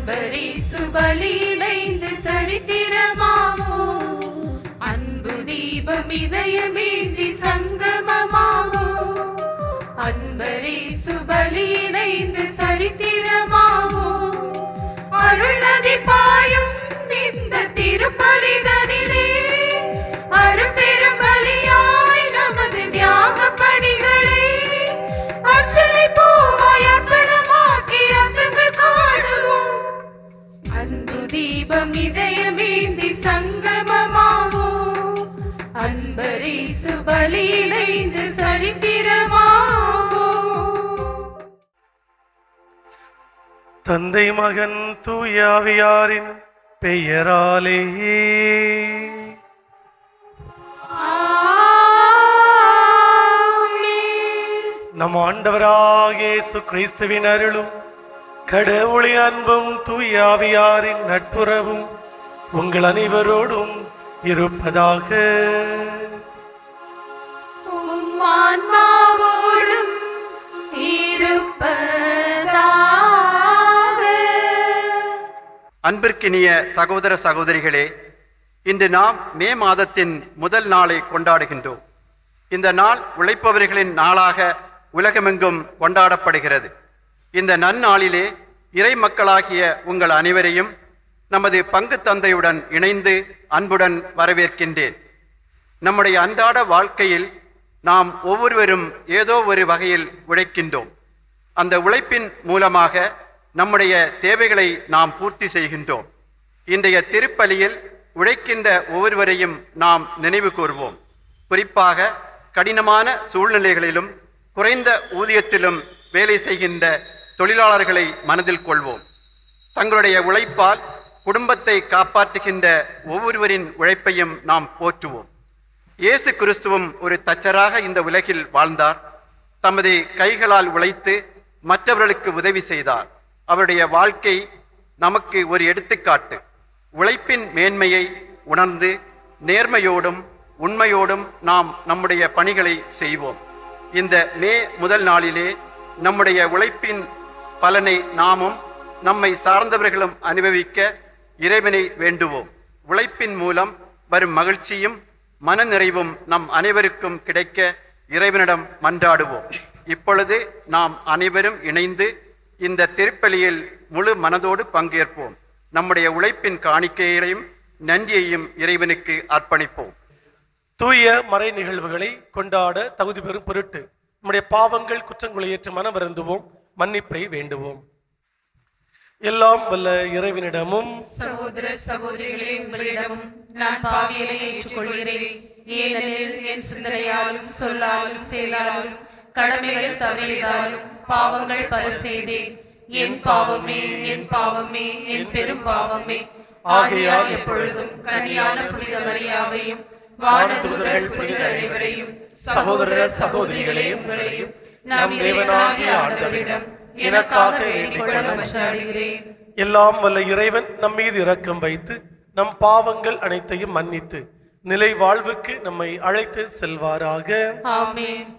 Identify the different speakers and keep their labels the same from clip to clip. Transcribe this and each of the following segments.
Speaker 1: அன்பரேசு பலியிடைந்து சரித்திரமாவோ, அன்பு தீபம் இதயமேந்தி சங்கமமாவோ. அன்பரேசு பலியிடைந்து சரித்திரமாவோ, அருள் நதி பாயும் இந்த திருப்பலிதனிலே அரும்பெரும் பலியாய் நமது தியாக பணிகளை அர்ச்சனை பூவாய் அர்ப்பணமாக்கி அர்த்தங்கள் காணுவோம். அன்பு தீபம் இதயமேந்தி சங்கமமாவோ, அன்பரேசு பலியிடைந்து சரித்திரமாவோ.
Speaker 2: தந்தை மகன் தூய ஆவியாரின் பெயராலே நம் ஆண்டவராகிய இயேசு கிறிஸ்துவின் அருளும் கடவுளின் அன்பும் தூய ஆவியாரின் நட்புறவும் உங்கள் அனைவரோடும் இருப்பதாக.
Speaker 1: ஆன்மாவோடும் இருப்பதாக.
Speaker 3: அன்பிற்கினிய சகோதர சகோதரிகளே, இன்று நாம் மே மாதத்தின் முதல் நாளை கொண்டாடுகின்றோம். இந்த நாள் உழைப்பவர்களின் நாளாக உலகமெங்கும் கொண்டாடப்படுகிறது. இந்த நன்னாளிலே இறை மக்களாகிய உங்கள் அனைவரையும் நமது பங்கு தந்தையுடன் இணைந்து அன்புடன் வரவேற்கின்றேன். நம்முடைய அன்றாட வாழ்க்கையில் நாம் ஒவ்வொருவரும் ஏதோ ஒரு வகையில் உழைக்கின்றோம். அந்த உழைப்பின் மூலமாக நம்முடைய தேவைகளை நாம் பூர்த்தி செய்கின்றோம். இன்றைய திருப்பலியில் உழைக்கின்ற ஒவ்வொருவரையும் நாம் நினைவு கூர்வோம். குறிப்பாக கடினமான சூழ்நிலைகளிலும் குறைந்த ஊதியத்திலும் வேலை செய்கின்ற தொழிலாளர்களை மனதில் கொள்வோம். தங்களுடைய உழைப்பால் குடும்பத்தை காப்பாற்றுகின்ற ஒவ்வொருவரின் உழைப்பையும் நாம் போற்றுவோம். இயேசு கிறிஸ்துவும் ஒரு தச்சராக இந்த உலகில் வாழ்ந்தார். தமது கைகளால் உழைத்து மற்றவர்களுக்கு உதவி செய்தார். அவருடைய வாழ்க்கை நமக்கு ஒரு எடுத்துக்காட்டு. உழைப்பின் மேன்மையை உணர்ந்து நேர்மையோடும் உண்மையோடும் நாம் நம்முடைய பணிகளை செய்வோம். இந்த மே முதல் நாளிலே நம்முடைய உழைப்பின் பலனை நாமும் நம்மை சார்ந்தவர்களும் அனுபவிக்க இறைவனை வேண்டுவோம். உழைப்பின் மூலம் வரும் மகிழ்ச்சியும் மனநிறைவும் நம் அனைவருக்கும் கிடைக்க இறைவனிடம் மன்றாடுவோம். இப்பொழுது நாம் அனைவரும் இணைந்து இந்த திருப்பலியில் முழு மனதோடு பங்கேற்போம். நம்முடைய உழைப்பின் காணிக்கைகளையும் நன்றியையும் இறைவனுக்கு அர்ப்பணிப்போம்.
Speaker 2: தூய மறை நிகழ்வுகளை கொண்டாட தகுதி பெறும் பொருட்டு நம்முடைய பாவங்கள் குற்றங்களை ஏற்று மனம் வருந்துவோம், மன்னிப்பை வேண்டுவோம். எல்லாம் வல்ல இறைவனிடமும்
Speaker 1: சகோதர சகோதரிகளே, உங்களிடமும் நான் பாவியலை ஏற்றுக்கொள்கிறேன். ஏனெனில் என் சிந்தனையாலும் சொல்லாலும் செயலாலும் கடமைகள் தவறியதாலும் பாவங்கள் பல செய்தேன். என் பாவமே, என் பாவமே, என் பெரும் பாவமே. ஆகையால் எப்பொழுதும் கன்னியான புனித மரியாவையும் வானதூதர்கள் புனித அனைவரையும் சகோதர சகோதரிகளே, உங்களையும் நம் தேவனாகிய ஆண்டவரிடம் எனக்காக வேண்டிக் கொள்ள மன்றாடுகிறேன்.
Speaker 2: எல்லாம் வல்ல இறைவன் நம் மீது இரக்கம் வைத்து நம் பாவங்கள் அனைத்தையும் மன்னித்து நிலை வாழ்வுக்கு நம்மை அழைத்து செல்வாராக.
Speaker 1: ஆமென்.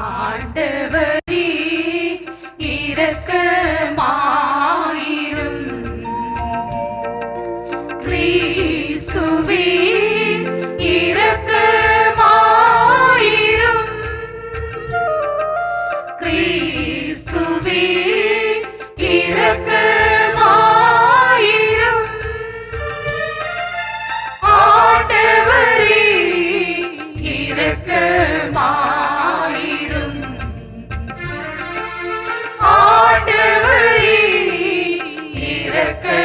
Speaker 1: ஆண்டவரே இரக்கமாயிரும். கிறிஸ்துவே இரக்கமாயிரும். கிறிஸ்துவே இரக்கமாயிரும். ஆண்டவரே இரக்கமாயிரும். ஆண்டவரே இரக்கமாயிரும்.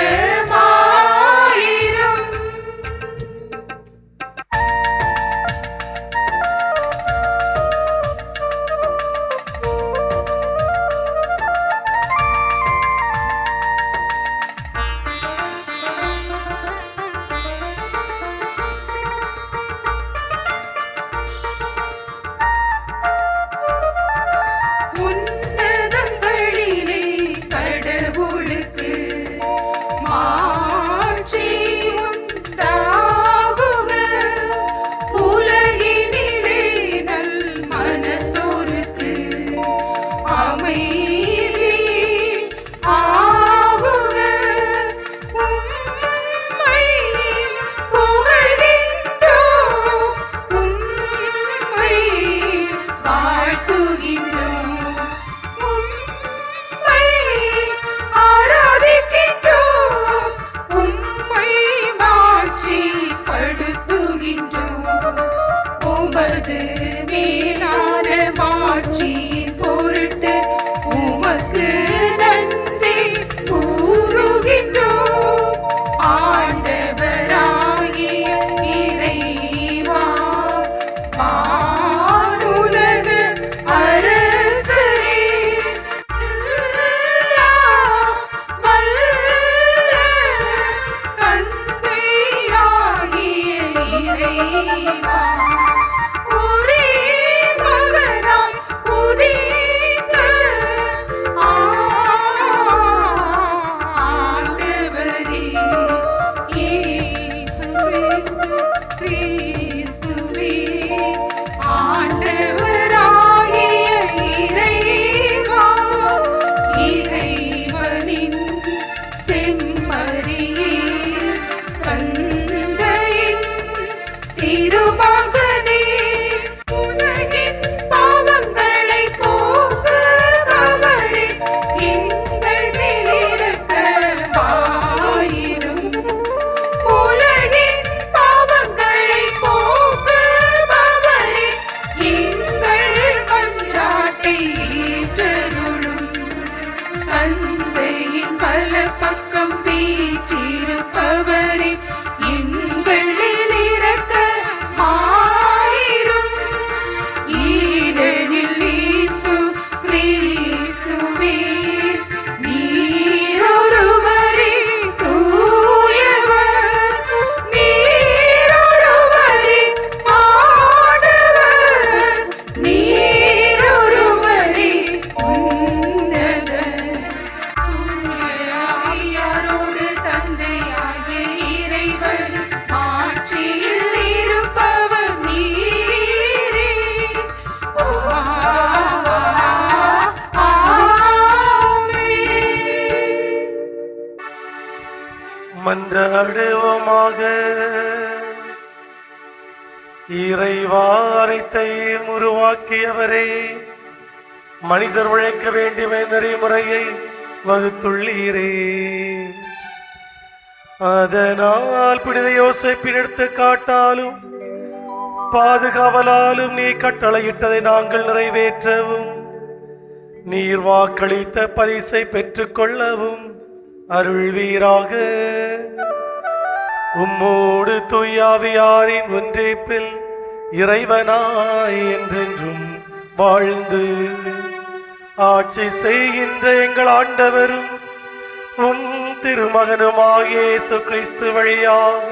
Speaker 2: மன்றாடுவோமாக. இறைவா, அனைத்தையும் உருவாக்கியவரே, மனிதர் உழைக்க வேண்டிய நெறிமுறையை வகுத்துள்ளீரே. அதனால் புனித யோசேப்பின் எடுத்து காட்டாலும் பாதுகாவலாலும் நீ கட்டளையிட்டதை நாங்கள் நிறைவேற்றவும், நீர் வாக்களித்த பரிசை பெற்றுக்கொள்ளவும் அருள்வீராக. உம்மோடு தூயாவியாரின் ஒன்றிப்பில் இறைவனாய் என்றென்றும் வாழ்ந்து ஆட்சி செய்கின்ற எங்கள் ஆண்டவரும் உம் திருமகனுமாகிய இயேசு கிறிஸ்து வழியாக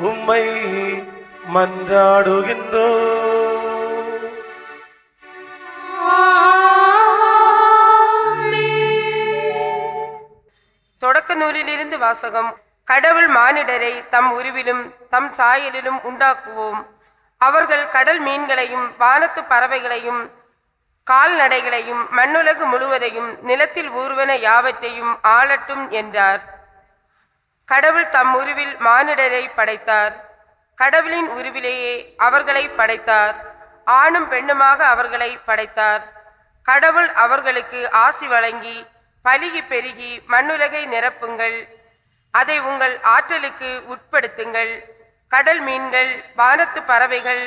Speaker 2: உம்மை மன்றாடுகின்றோம்.
Speaker 4: தொடக்க நூலிலிருந்து வாசகம். கடவுள் மானிடரை தம் உருவிலும் தம் சாயலிலும் உண்டாக்குவோம். அவர்கள் கடல் மீன்களையும் வானத்து பறவைகளையும் கால்நடைகளையும் மண்ணுலகு முழுவதையும் நிலத்தில் ஊர்வன யாவற்றையும் ஆளட்டும் என்றார். கடவுள் தம் உருவில் மானிடரை படைத்தார். கடவுளின் உருவிலேயே அவர்களை படைத்தார். ஆணும் பெண்ணுமாக அவர்களை படைத்தார். கடவுள் அவர்களுக்கு ஆசி வழங்கி, பலுகி பெருகி மண்ணுலகை நிரப்புங்கள், அதை உங்கள் ஆற்றலுக்கு உட்படுத்துங்கள். கடல் மீன்கள், வானத்து பறவைகள்,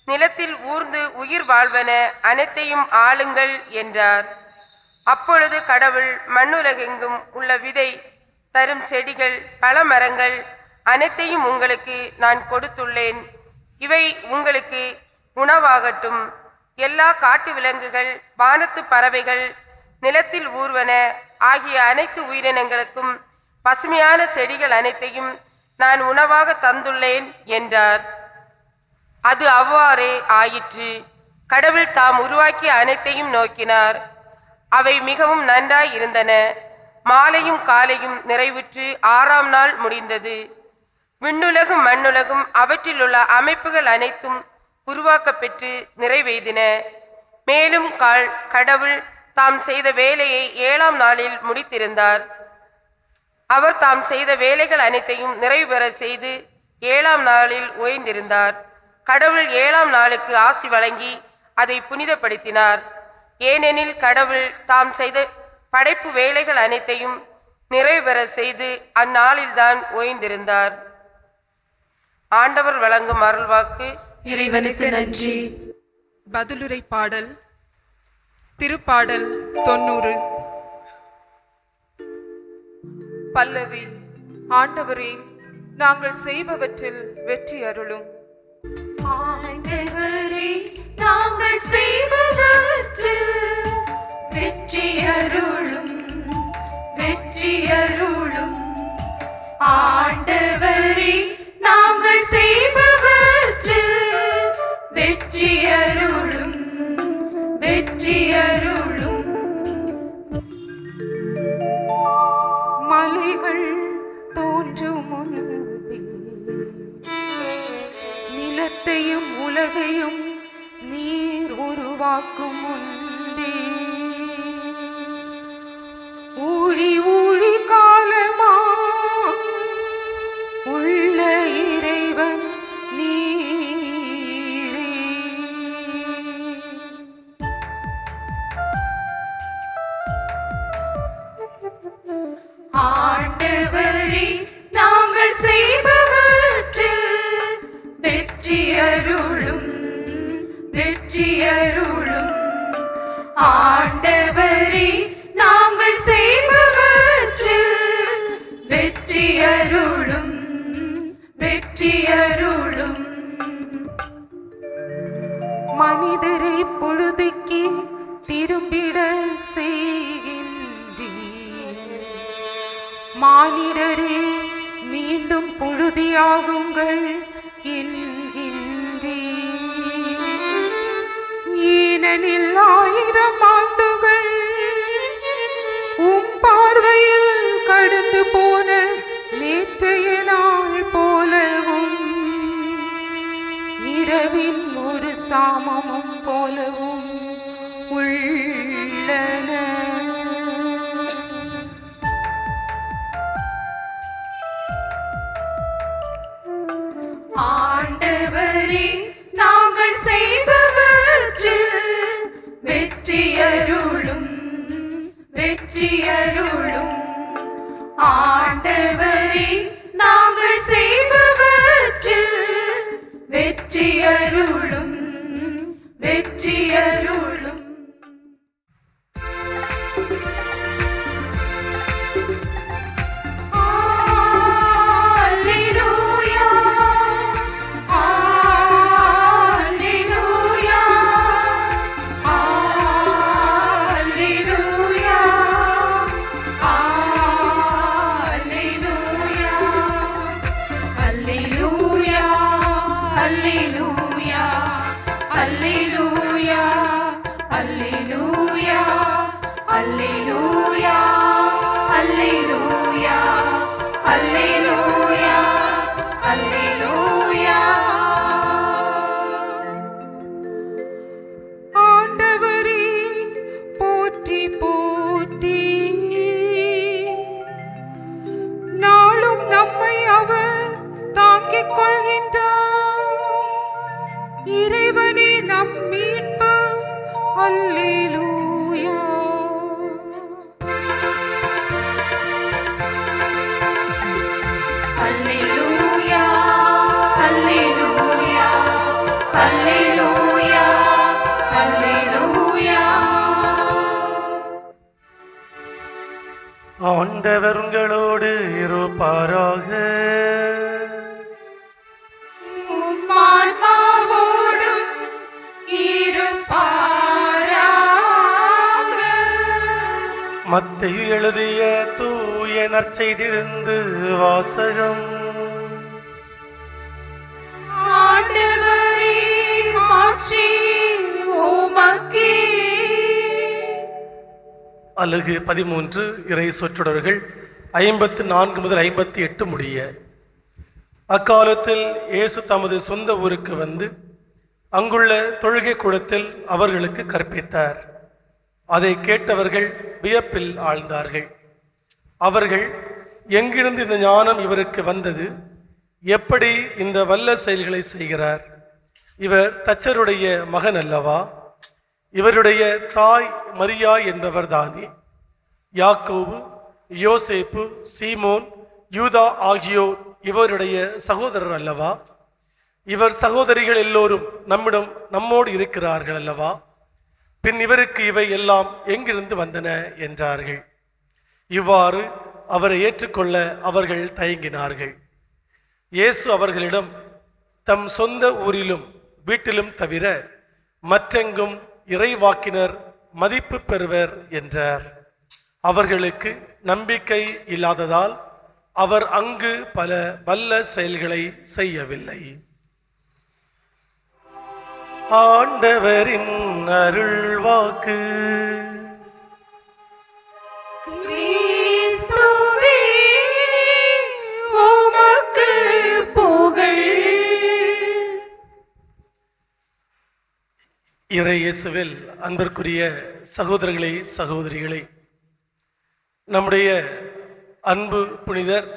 Speaker 4: நிலத்தில் ஊர்ந்து உயிர் வாழ்வன அனைத்தையும் ஆளுங்கள் என்றார். அப்பொழுது கடவுள் மண்ணுலகெங்கும் உள்ள விதை தரும் செடிகள், பழமரங்கள் அனைத்தையும் உங்களுக்கு நான் கொடுத்துள்ளேன். இவை உங்களுக்கு உணவாகட்டும். எல்லா காட்டு விலங்குகள், வானத்து பறவைகள், நிலத்தில் ஊர்வன ஆகிய அனைத்து உயிரினங்களுக்கும் பசுமையான செடிகள் அனைத்தையும் நான் உணவாக தந்துள்ளேன் என்றார். அது அவ்வாறே ஆயிற்று. கடவுள் தாம் உருவாக்கிய அனைத்தையும் நோக்கினார். அவை மிகவும் நன்றாய் இருந்தன. மாலையும் காலையும் நிறைவுற்று 6ஆம் நாள் முடிந்தது. விண்ணுலகும் மண்ணுலகும் அவற்றிலுள்ள அமைப்புகள் அனைத்தும் உருவாக்கப்பெற்று நிறைவேறின. மேலும் கடவுள் தாம் செய்த வேலையை 7ஆம் நாளில் முடித்திருந்தார். அவர் தாம் செய்த வேலைகள் அனைத்தையும் நிறைவு பெற செய்து 7ஆம் நாளில் ஓய்ந்திருந்தார். கடவுள் 7ஆம் நாளுக்கு ஆசி வழங்கி அதை புனிதப்படுத்தினார். ஏனெனில் கடவுள் தாம் செய்த படைப்பு வேலைகள் அனைத்தையும் நிறைவு பெற செய்து அந்நாளில்தான் ஓய்ந்திருந்தார். ஆண்டவர் வழங்கும் அருள்வாக்கு.
Speaker 1: இறைவனுக்கு நன்றி.
Speaker 5: பதிலுரை பாடல். திருப்பாடல் 90. பல்லவி. ஆண்டவரே, நாங்கள் செய்பவற்றில் வெற்றி அருளும்.
Speaker 1: ஆண்டவரே, நாங்கள் செய்வதற்றில் வெற்றி அருளும், வெற்றி அருளும். ஆண்டவரே, நாங்கள் செய்பவற்றில் வெற்றி அருளும், வெற்றி அருளும்.
Speaker 5: மலைகள் தோன்றும் முன்பே நிலத்தையும் உலகையும் நீர் உருவாக்கும் முன்பே ஊழி ஊழி காலமா உள்ள இறைவன் நீரே.
Speaker 1: ஆண்டவரே, நாங்கள் செய்பவற்றில் வெற்றி அருளும், வெற்றி அருளும். ஆண்டவரே, நாங்கள் செய்பவற்றில் வெற்றி அருளும், வெற்றி அருளும்.
Speaker 5: மனிதரை பொழுதுக்கு திரும்பிட செய்கின்றீர். மானிடரே, மீண்டும் புழுதியாகுங்கள் என்கின்றீர். ஏனெனில் 1000 ஆண்டுகள் உம் பார்வையில் கடந்து போன நேற்றைய நாள் போலவும் இரவின் ஒரு சாமமும் போலவும் உள்ளன.
Speaker 1: வெற்றியருளும். ஆண்டவரே, நாங்கள் செய்பவற்றில் வெற்றியருளும், வெற்றியருளும். அல்லேலூயா, அல்லேலூயா, அல்லேலூயா, அல்லேலூயா, அல்லேலூயா, அல்லேலூயா, அல்லேலூயா, அல்லேலூயா, அல்லேலூயா, அல்லேலூயா, அல்லேலூயா.
Speaker 5: ஆண்டவரே போற்றி போற்றி. நாளும் நம்மை அவர் தாங்கிக் கொள்கின்றார். இறைவனே நம் மீட்பு. அல்லேலூயா.
Speaker 1: அல்லேலூயா, அல்லேலூயா, அல்லேலூயா, அல்லேலூயா.
Speaker 2: ஆண்டவர் உங்களோடு இருப்பாராக.
Speaker 1: உம் ஆன்மாவோடும் இருப்பாராக.
Speaker 2: மத்தேயு எழுதிய தூய நற்செய்தியிலிருந்து வாசகம்.
Speaker 1: ஆண்டவரே, மாட்சி உமக்கே.
Speaker 2: அலகு 13 இறை சொற்றொடர்கள் 54 முதல் 58 முடிய. அக்காலத்தில் இயேசு தமது சொந்த ஊருக்கு வந்து அங்குள்ள தொழுகை கூடத்தில் அவர்களுக்கு கற்பித்தார். அதை கேட்டவர்கள் வியப்பில் ஆழ்ந்தார்கள். அவர்கள், எங்கிருந்து இந்த ஞானம் இவருக்கு வந்தது? எப்படி இந்த வல்ல செயல்களை செய்கிறார்? இவர் தச்சருடைய மகன் அல்லவா? இவருடைய தாய் மரியா என்பவர் தானே? யாக்கோபு, யோசேப்பு, சீமோன், யூதா ஆகியோர் இவருடைய சகோதரர் அல்லவா? இவர் சகோதரிகள் எல்லோரும் நம்மோடு இருக்கிறார்கள் அல்லவா? பின் இவருக்கு இவை எல்லாம் எங்கிருந்து வந்தன என்றார்கள். இவ்வாறு அவரை ஏற்றுக்கொள்ள அவர்கள் தயங்கினார்கள். இயேசு அவர்களிடம், தம் சொந்த ஊரிலும் வீட்டிலும் தவிர மற்றெங்கும் இறைவாக்கினர் மதிப்பு பெறுவர் என்றார். அவர்களுக்கு நம்பிக்கை இல்லாததால் அவர் அங்கு பல வல்ல செயல்களை செய்யவில்லை. ஆண்டவரின் அருள்வாக்கு.
Speaker 1: கிறிஸ்துவே, உமக்கு புகழ்.
Speaker 2: இறை இயேசுவில் அன்பிற்குரிய சகோதரர்களே, சகோதரிகளே, நம்முடைய அன்பு புனிதர்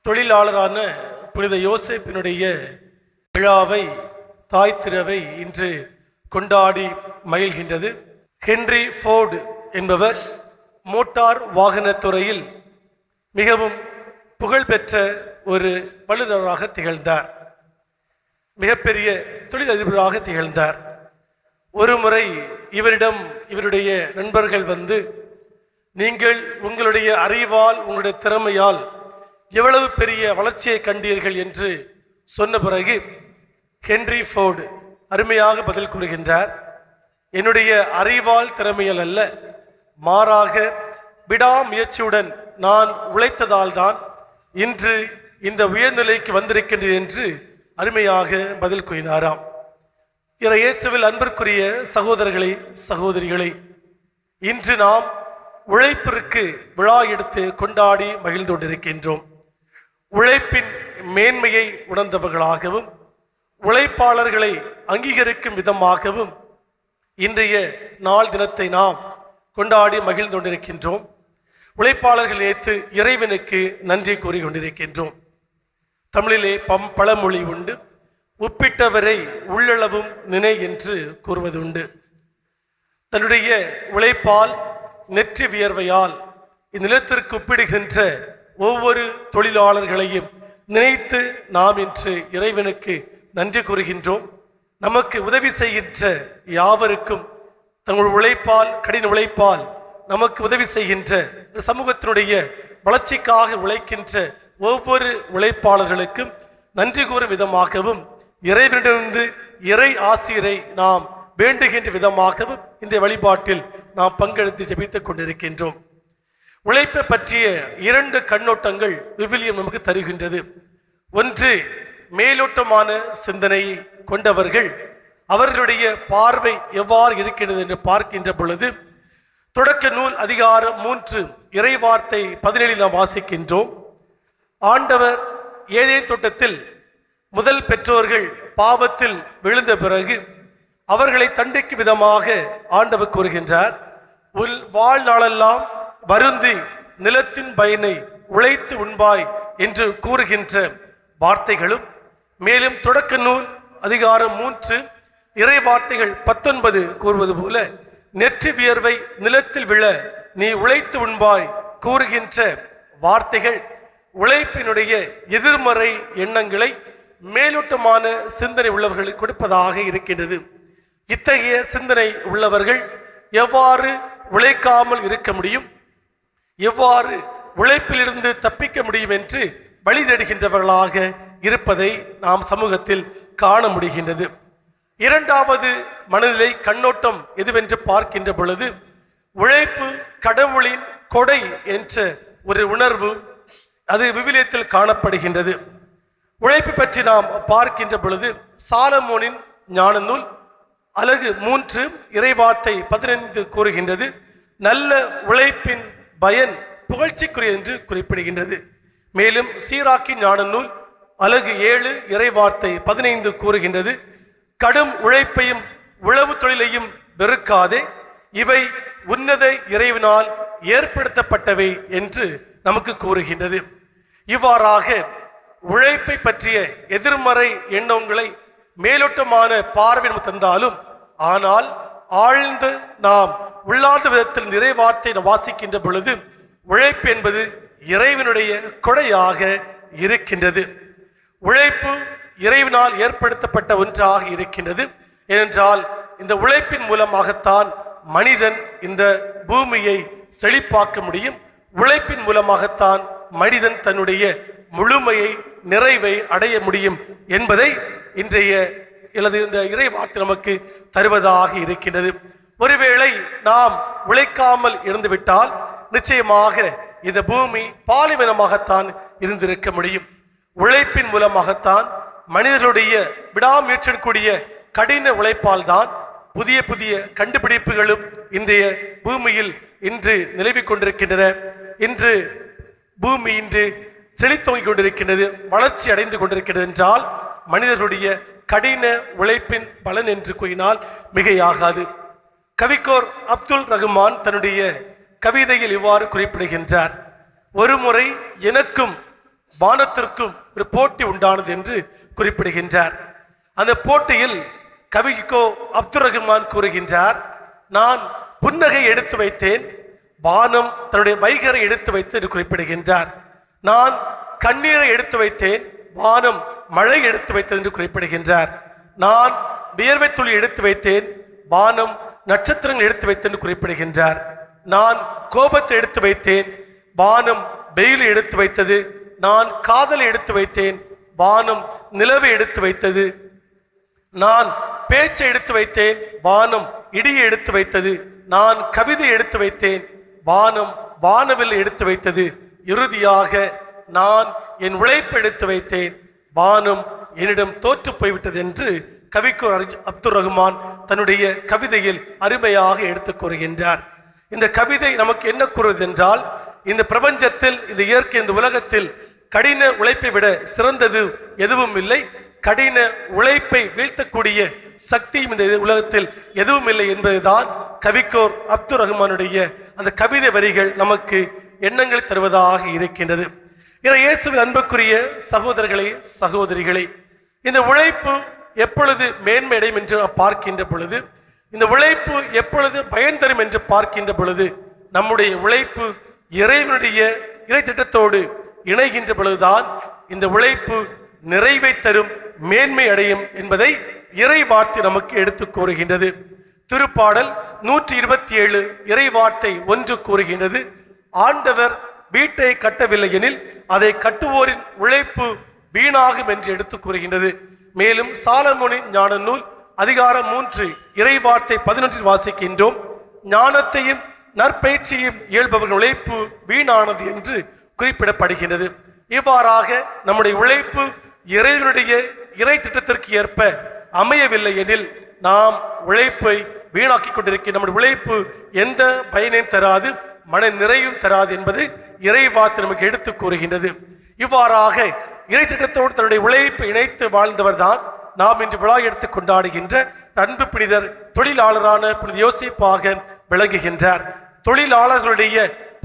Speaker 2: தொழிலாளரான புனித யோசேப்பினுடைய விழாவை தாய் திருவை இன்று கொண்டாடி மகிழ்கின்றது. ஹென்றி ஃபோர்டு என்பவர் மோட்டார் வாகனத்துறையில் மிகவும் புகழ்பெற்ற ஒரு வல்லுநராக திகழ்ந்தார். மிகப்பெரிய தொழிலதிபராக திகழ்ந்தார். ஒரு முறை இவரிடம் இவருடைய நண்பர்கள் வந்து, நீங்கள் உங்களுடைய அறிவால் உங்களுடைய திறமையால் எவ்வளவு பெரிய வளர்ச்சியை கண்டீர்கள் என்று சொன்ன பிறகு ஹென்றி ஃபோர்டு அருமையாக பதில் கூறுகின்றார். என்னுடைய அறிவால் திறமையால் அல்ல, மாறாக விடாமுயற்சியுடன் நான் உழைத்ததால் தான் இன்று இந்த உயர்நிலைக்கு வந்திருக்கின்றேன் என்று அருமையாக பதில் கூறினாராம். இறை இயேசுவில் அன்பிற்குரிய சகோதரர்களே, சகோதரிகளே, இன்று நாம் உழைப்பிற்கு விழா எடுத்து கொண்டாடி மகிழ்ந்து கொண்டிருக்கின்றோம். உழைப்பின் மேன்மையை உணர்ந்தவர்களாகவும் உழைப்பாளர்களை அங்கீகரிக்கும் விதமாகவும் இன்றைய நாள் தினத்தை நாம் கொண்டாடி மகிழ்ந்து கொண்டிருக்கின்றோம். உழைப்பாளர்கள் நேற்று இறைவனுக்கு நன்றி கூறி கொண்டிருக்கின்றோம். தமிழிலே பழமொழி உண்டு, உப்பிட்டவரை உள்ளளவும் நினை என்று கூறுவது உண்டு. தன்னுடைய உழைப்பால் நெற்றி வியர்வையால் இந்நிலத்திற்கு ஒப்பிடுகின்ற ஒவ்வொரு தொழிலாளர்களையும் நினைத்து நாம் இன்று இறைவனுக்கு நன்றி கூறுகின்றோம். நமக்கு உதவி செய்கின்ற யாவருக்கும் தங்கள் உழைப்பால், கடின உழைப்பால் நமக்கு உதவி செய்கின்ற சமூகத்தினுடைய வளர்ச்சிக்காக உழைக்கின்ற ஒவ்வொரு உழைப்பாளர்களுக்கும் நன்றி கூறும் விதமாகவும் இறைவனிடமிருந்து இறை ஆசிரை நாம் வேண்டுகின்ற விதமாகவும் இந்த வழிபாட்டில் நாம் பங்கெடுத்து ஜெபித்துக் கொண்டிருக்கின்றோம். உழைப்பை பற்றிய 2 கண்ணோட்டங்கள் விவிலியம் நமக்கு தருகின்றது. ஒன்று, மேலோட்டமான சிந்தனையை கொண்டவர்கள் அவர்களுடைய பார்வை எவ்வாறு இருக்கின்றது என்று பார்க்கின்ற பொழுது, தொடக்க நூல் அதிகாரம் 3 இறைவார்த்தை 17 நாம் வாசிக்கின்றோம். ஆண்டவர் ஏதேன் தோட்டத்தில் முதல் பெற்றோர்கள் பாவத்தில் விழுந்த பிறகு அவர்களை தண்டிக்கும் விதமாக ஆண்டவர் கூறுகின்றார், உன் வாழ்நாளெல்லாம் வருந்தி நிலத்தின் பயனை உழைத்து உண்பாய் என்று கூறுகின்ற வார்த்தைகளும், மேலும் தொடக்க நூல் அதிகாரம் 3 இறை வார்த்தைகள் 19 கூறுவது போல, நெற்றி வியர்வை நிலத்தில் விழ நீ உழைத்து உண்பாய் கூறுகின்ற வார்த்தைகள் உழைப்பினுடைய எதிர்மறை எண்ணங்களை மேலோட்டமான சிந்தனை உள்ளவர்களுக்கு கொடுப்பதாக இருக்கின்றது. இத்தகைய சிந்தனை உள்ளவர்கள் எவ்வாறு உழைக்காமல் இருக்க முடியும், எவ்வாறு உழைப்பிலிருந்து தப்பிக்க முடியும் என்று வழி தேடுகின்றவர்களாக இருப்பதை நாம் சமூகத்தில் காண முடிகின்றது. இரண்டாவது மனநிலை கண்ணோட்டம் எதுவென்று பார்க்கின்ற பொழுது, உழைப்பு கடவுளின் கொடை என்ற ஒரு உணர்வு அது விவிலியத்தில் காணப்படுகின்றது. உழைப்பு பற்றி நாம் பார்க்கின்ற பொழுது சாலமோனின் ஞான நூல் அலகு 3 இறைவார்த்தை 15 கூறுகின்றது, நல்ல உழைப்பின் பயன் புகழ்ச்சிக்குரிய என்று குறிப்பிடுகின்றது. மேலும் சீராக்கின் ஞான நூல் அலகு 7 இறைவார்த்தை 15 கூறுகின்றது, கடும் உழைப்பையும் உழவு தொழிலையும் வெறுக்காதே, இவை உன்னத இறைவனால் ஏற்படுத்தப்பட்டவை என்று நமக்கு கூறுகின்றது. இவ்வாறாக உழைப்பை பற்றிய எதிர்மறை எண்ணங்களை மேலோட்டமான பார்வை தந்தாலும், ஆனால் ஆழ்ந்து நாம் உள்ளார்ந்த விதத்தில் நிறைவார்த்தை வாசிக்கின்ற பொழுது உழைப்பு என்பது இறைவனுடைய கொடையாக இருக்கின்றது. உழைப்பு இறைவனால் ஏற்படுத்தப்பட்ட ஒன்றாக இருக்கின்றது. ஏனென்றால் இந்த உழைப்பின் மூலமாகத்தான் மனிதன் இந்த பூமியை செழிப்பாக்க முடியும். உழைப்பின் மூலமாகத்தான் மனிதன் தன்னுடைய முழுமையை, நிறைவை அடைய முடியும் என்பதை இன்றைய இந்த இறை வார்த்தை நமக்கு தருவதாக இருக்கின்றது. ஒருவேளை நாம் உழைக்காமல் இருந்துவிட்டால் நிச்சயமாக இந்த பூமி பாலைவனமாகத்தான் இருந்திருக்க முடியும். உழைப்பின் மூலமாகத்தான் மனிதர்களுடைய விடாமுயற்சிக்கூடிய கடின உழைப்பால் தான் புதிய புதிய கண்டுபிடிப்புகளும் இன்றைய பூமியில் இன்று நிலவிக் கொண்டிருக்கின்றன. இன்று பூமி இன்று செழித்தோங்கிக் கொண்டிருக்கின்றது, வளர்ச்சி அடைந்து கொண்டிருக்கிறது என்றால் மனிதர்களுடைய கடின உழைப்பின் பலன் என்று கூறினால் மிகையாகாது. கவிக்கோர் அப்துல் ரகுமான் தன்னுடைய கவிதையில் இவ்வாறு குறிப்பிடுகின்றார், ஒரு முறை எனக்கும் வானத்திற்கும் ஒரு போட்டி உண்டானது என்று குறிப்பிடுகின்றார். அந்த போட்டியில் கவிக்கோ அப்துல் ரகுமான் கூறுகின்றார், நான் புன்னகை எடுத்து வைத்தேன், வானம் தன்னுடைய வைகரை எடுத்து வைத்து என்று குறிப்பிடுகின்றார். நான் கண்ணீரை எடுத்து வைத்தேன், வானம் மழை எடுத்து வைத்தது என்று குறிப்பிடுகின்றார். நான் வியர்வை துளி எடுத்து வைத்தேன், வானம் நட்சத்திரங்கள் எடுத்து வைத்தது என்று குறிப்பிடுகின்றார். நான் கோபத்தை எடுத்து வைத்தேன், வானம் வெயிலை எடுத்து வைத்தது. நான் காதலை எடுத்து வைத்தேன், வானம் நிலவை எடுத்து வைத்தது. நான் பேச்சை எடுத்து வைத்தேன், வானம் இடியை எடுத்து வைத்தது. நான் கவிதை எடுத்து வைத்தேன், வானம் வானவில் எடுத்து வைத்தது. இறுதியாக நான் என் உழைப்பு எடுத்து வைத்தேன், வானம் என்னிடம் தோற்று போய்விட்டது என்று கவிக்கோர் அப்துல் ரகுமான் தன்னுடைய கவிதையில் அருமையாக எடுத்துக் கூறுகின்றார். இந்த கவிதை நமக்கு என்ன கூறுவது என்றால், இந்த பிரபஞ்சத்தில், இந்த இயற்கை, இந்த உலகத்தில் கடின உழைப்பை விட சிறந்தது எதுவும் இல்லை. கடின உழைப்பை வீழ்த்தக்கூடிய சக்தியும் இந்த உலகத்தில் எதுவும் இல்லை என்பதுதான் கவிக்கோர் அப்துல் ரகுமானுடைய அந்த கவிதை வரிகள் நமக்கு எண்ணங்களை தருவதாக இருக்கின்றது. இயேசுவின் அன்புக்குரிய சகோதரர்களே, சகோதரிகளே, இந்த உழைப்பு எப்பொழுது மேன்மை அடையும் என்று பார்க்கின்ற பொழுது, இந்த உழைப்பு எப்பொழுது பயன் தரும் என்று பார்க்கின்ற பொழுது, நம்முடைய உழைப்பு இறைவனுடைய இறை திட்டத்தோடு இணைகின்ற பொழுதுதான் இந்த உழைப்பு நிறைவை தரும், மேன்மை அடையும் என்பதை இறை வார்த்தை நமக்கு எடுத்து கூறுகின்றது. திருப்பாடல் 127 இறை வார்த்தை 1 கூறுகின்றது, ஆண்டவர் வீட்டை கட்டவில்லை எனில் அதை கட்டுவோரின் உழைப்பு வீணாகும் என்று எடுத்து கூறுகின்றது. மேலும் சாலமோனின் ஞான நூல் அதிகாரம் 3 இறை வார்த்தை 11 வாசிக்கின்றோம், ஞானத்தையும் நற்பயிற்சியும் இயல்பவர்கள் உழைப்பு வீணானது என்று குறிப்பிடப்படுகின்றது. இவ்வாறாக நம்முடைய உழைப்பு இறைவனுடைய இறை திட்டத்திற்கு ஏற்ப அமையவில்லை எனில் நாம் உழைப்பை வீணாக்கி கொண்டிருக்கிற நம்முடைய உழைப்பு எந்த பயனையும் தராது, மன நிறைவும் தராது என்பது இறை வார்த்தை நமக்கு எடுத்து கூறுகின்றது. இவ்வாறாக இறை திட்டத்தோடு தன்னுடைய உழைப்பை இணைத்து வாழ்ந்தவர் தான் நாம் இன்று விழா எடுத்து கொண்டாடுகின்ற அன்பு புனிதர் தொழிலாளரான புனித யோசேப்பாக விளங்குகின்றார். தொழிலாளர்களுடைய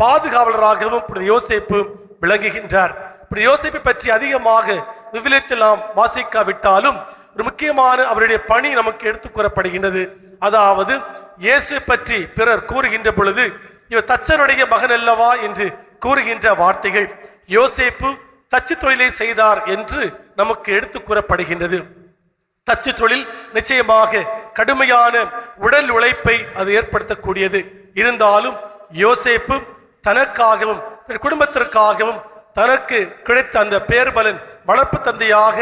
Speaker 2: பாதுகாவலராகவும் புனித யோசேப்பு விளங்குகின்றார். புனித யோசேப்பை பற்றி அதிகமாக விவிலியத்தில் நாம் வாசிக்காவிட்டாலும் ஒரு முக்கியமான அவருடைய பணி நமக்கு எடுத்து கூறப்படுகின்றது. அதாவது இயேசுவை பற்றி பிறர் கூறுகின்ற பொழுது இவர் தச்சனுடைய மகன் அல்லவா என்று கூறுகின்ற வார்த்தைகள் யோசேப்பு தச்சு தொழிலை செய்தார் என்று நமக்கு எடுத்து கூறப்படுகின்றது. தச்சு தொழில் நிச்சயமாக கடுமையான உடல் உழைப்பை அது ஏற்படுத்தக்கூடியது. இருந்தாலும் யோசேப்பு தனக்காகவும் குடும்பத்திற்காகவும் தனக்கு கிடைத்த அந்த பேர்பலன் வளர்ப்பு தந்தையாக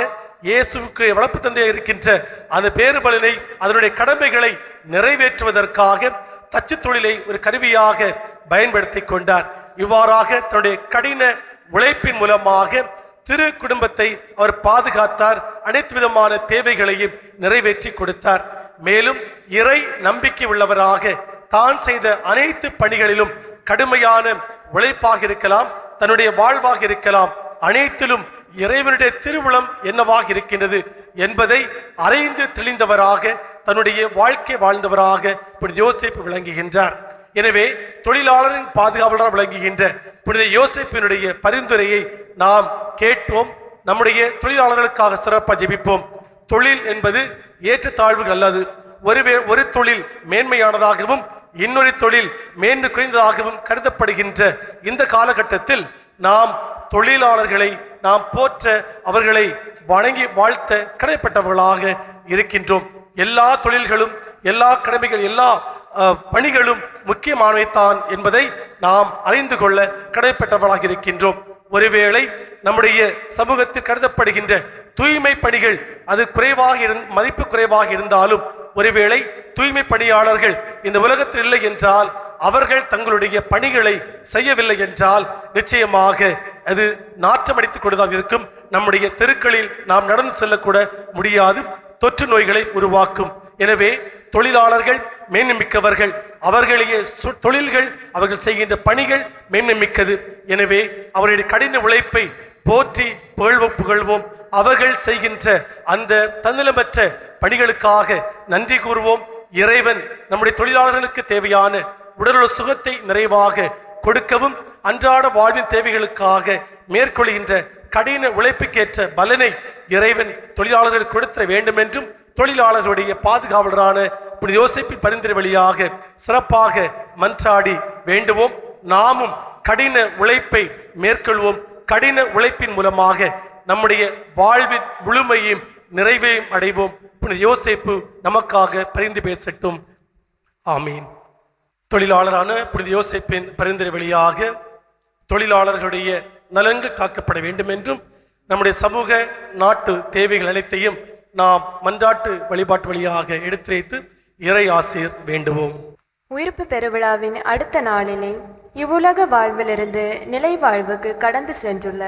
Speaker 2: இயேசுவுக்கு வளர்ப்பு தந்தையாக இருக்கின்ற அந்த பேர்பலனை அதனுடைய கடமைகளை நிறைவேற்றுவதற்காக தச்சு தொழிலை ஒரு கருவியாக பயன்படுத்தி கொண்டார். இவ்வாறாக தன்னுடைய கடின உழைப்பின் மூலமாக திரு குடும்பத்தை அவர் பாதுகாத்தார், அனைத்து விதமான தேவைகளையும் நிறைவேற்றி கொடுத்தார். மேலும் இறை நம்பிக்கை உள்ளவராக தான் செய்த அனைத்து பணிகளிலும் கடுமையான உழைப்பாக இருக்கலாம், தன்னுடைய வாழ்வாக இருக்கலாம், அனைத்திலும் இறைவனுடைய திருவுளம் என்னவாக இருக்கின்றது என்பதை அறிந்து தெளிந்தவராக தன்னுடைய வாழ்க்கை வாழ்ந்தவராக புனித யோசேப்பு விளங்குகின்றார். எனவே தொழிலாளரின் பாதுகாவலராக விளங்குகின்ற புனித யோசேப்பினுடைய பரிந்துரையை நாம் கேட்போம். நம்முடைய தொழிலாளர்களுக்காக சிறப்பாக ஜெபிப்போம். தொழில் என்பது ஏற்றத்தாழ்வுகள் அல்லது ஒரு தொழில் மேன்மையானதாகவும் இன்னொரு தொழில் மேன்மை குறைந்ததாகவும் கருதப்படுகின்ற இந்த காலகட்டத்தில் நாம் தொழிலாளர்களை நாம் போற்ற, அவர்களை வணங்கி வாழ்த்த கடமைப்பட்டவர்களாக இருக்கின்றோம். எல்லா தொழில்களும் எல்லா கடமைகள் எல்லா பணிகளும் முக்கியமானவைத்தான் என்பதை நாம் அறிந்து கொள்ள கடமைப்பட்டவர்களாக இருக்கின்றோம். ஒருவேளை நம்முடைய சமூகத்தில் கருதப்படுகின்ற தூய்மை பணிகள் அது மதிப்பு குறைவாக இருந்தாலும், ஒருவேளை தூய்மை பணியாளர்கள் இந்த உலகத்தில் இல்லை என்றால், அவர்கள் தங்களுடைய பணிகளை செய்யவில்லை என்றால் நிச்சயமாக அது நாற்றமடித்துக் கொண்டதாக இருக்கும். நம்முடைய தெருக்களில் நாம் நடந்து செல்லக்கூட முடியாது, தொற்று நோய்களை உருவாக்கும். எனவே தொழிலாளர்கள் மேன்மைமிக்கவர்கள், அவர்களுடைய தொழில்கள் அவர்கள் செய்கின்ற பணிகள் மேன்மைமிக்கது. எனவே அவருடைய கடின உழைப்பை போற்றி புகழ்வோம். அவர்கள் செய்கின்ற அந்த தன்னலமற்ற பணிகளுக்காக நன்றி கூறுவோம். இறைவன் நம்முடைய தொழிலாளர்களுக்கு தேவையான உடலுள்ள சுகத்தை நிறைவாக கொடுக்கவும், அன்றாட வாழ்வின் தேவைகளுக்காக மேற்கொள்கின்ற கடின உழைப்புக்கேற்ற பலனை இறைவன் தொழிலாளர்களுக்கு கொடுத்த வேண்டும் என்றும் தொழிலாளர்களுடைய பாதுகாவலரான புனித யோசேப்பின் பரிந்துரை வழியாக சிறப்பாக மன்றாடி வேண்டுவோம். நாமும் கடின உழைப்பை மேற்கொள்வோம். கடின உழைப்பின் மூலமாக நம்முடைய வாழ்வின் முழுமையும் நிறைவையும் அடைவோம். புனித யோசேப்பு நமக்காக பரிந்து பேசட்டும். ஆமீன். தொழிலாளரான புனித யோசேப்பின் பரிந்துரை வழியாக தொழிலாளர்களுடைய நலன்கள் காக்கப்பட வேண்டும் என்றும் நம்முடைய சமூக நாட்டு தேவைகள் அனைத்தையும் நாம் மன்றாட்டு வழிபாட்டு வழியாக எடுத்துரைத்து இறை ஆசீர் வேண்டுவோம்.
Speaker 6: உயிர்ப்பு பெருவிழாவின் அடுத்த நாளிலே இவ்வுலக வாழ்விலிருந்து நிலை வாழ்வுக்கு கடந்து சென்றுள்ள